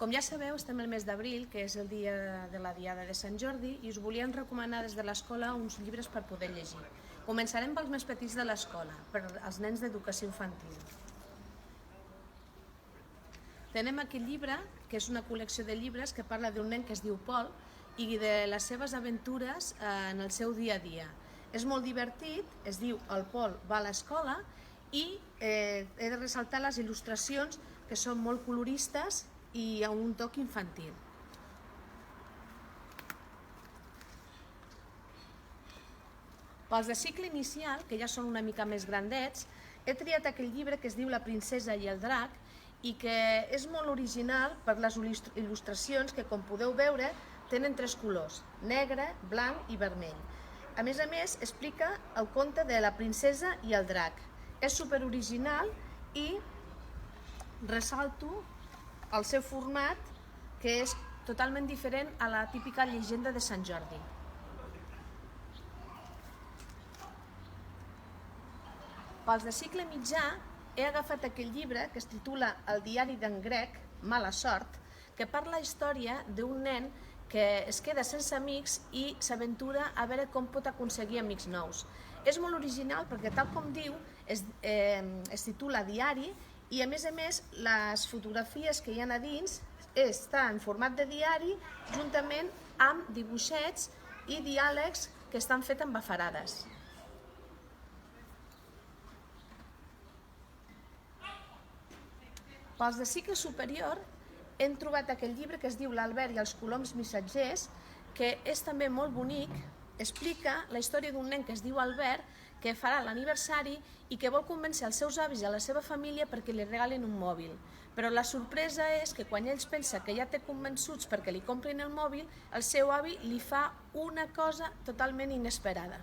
Com ja sabeu, estem al mes d'abril, que és el dia de la Diada de Sant Jordi, i us volíem recomanar des de l'escola uns llibres per poder llegir. Començarem pels més petits de l'escola, per als nens d'educació infantil. Tenem aquest llibre, que és una col·lecció de llibres que parla d'un nen que es diu Pol i de les seves aventures en el seu dia a dia. És molt divertit, es diu El Pol va a l'escola i he de ressaltar les il·lustracions que són molt coloristes i amb un toc infantil. Pels de cicle inicial, que ja són una mica més grandets, he triat aquell llibre que es diu La princesa i el drac i que és molt original per les il·lustracions que, com podeu veure, tenen tres colors: negre, blanc i vermell. A més, explica el conte de la princesa i el drac. És superoriginal i ressalto el seu format, que és totalment diferent a la típica llegenda de Sant Jordi. Pels de cicle mitjà, he agafat aquell llibre que es titula El diari d'en Greg, mala sort, que parla la història d'un nen que es queda sense amics i s'aventura a veure com pot aconseguir amics nous. És molt original perquè, tal com diu, es titula Diari i, a més, les fotografies que hi ha a dins estan en format de diari juntament amb dibuixets i diàlegs que estan fets amb bafarades. Pels de cicle superior hem trobat aquell llibre que es diu L'Albert i els coloms missatgers, que és també molt bonic. Explica la història d'un nen que es diu Albert, que farà l'aniversari i que vol convèncer els seus avis i a la seva família perquè li regalin un mòbil. Però la sorpresa és que quan ells pensa que ja té convençuts perquè li comprin el mòbil, el seu avi li fa una cosa totalment inesperada.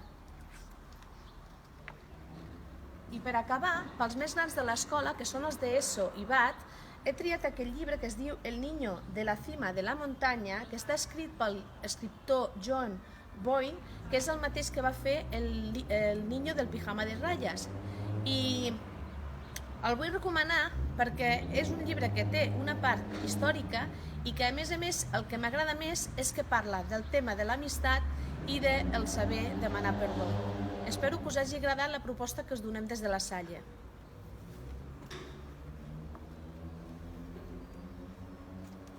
I per acabar, pels més grans de l'escola, que són els d'ESO i BAT, he triat aquell llibre que es diu El niño de la cima de la montaña, que està escrit pel escriptor John Boyne, que és el mateix que va fer el niño del pijama de ratlles. I el vull recomanar perquè és un llibre que té una part històrica i que, a més, el que m'agrada més és que parla del tema de l'amistat i del saber demanar perdó. Espero que us hagi agradat la proposta que us donem des de la Salle.